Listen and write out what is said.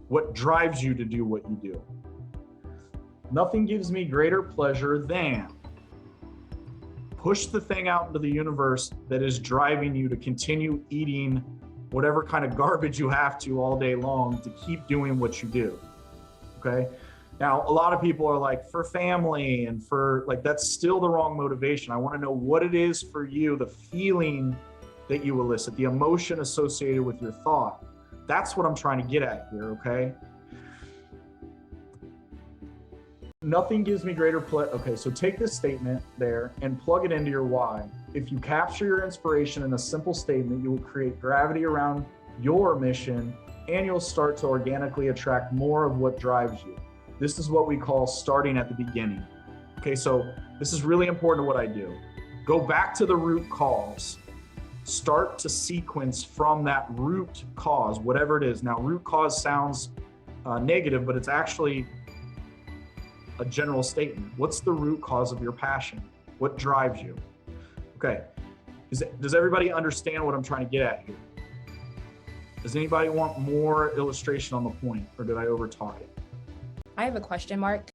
What drives you to do what you do? Nothing gives me greater pleasure than push the thing out into the universe that is driving you to continue eating whatever kind of garbage you have to all day long to keep doing what you do. Okay. Now, a lot of people are like, for family and for like, that's still the wrong motivation. I want to know what it is for you, the feeling that you elicit, the emotion associated with your thought. That's what I'm trying to get at here. Okay. Nothing gives me greater pleasure. Okay, so take this statement there and plug it into your why. If you capture your inspiration in a simple statement, you will create gravity around your mission and you'll start to organically attract more of what drives you. This is what we call starting at the beginning. Okay, so this is really important to what I do. Go back to the root cause. Start to sequence from that root cause, whatever it is. Now, root cause sounds negative, but it's actually a general statement. What's the root cause of your passion? What drives you? Okay. Does everybody understand what I'm trying to get at here? Does anybody want more illustration on the point, or did I overtalk it? I have a question, Mark.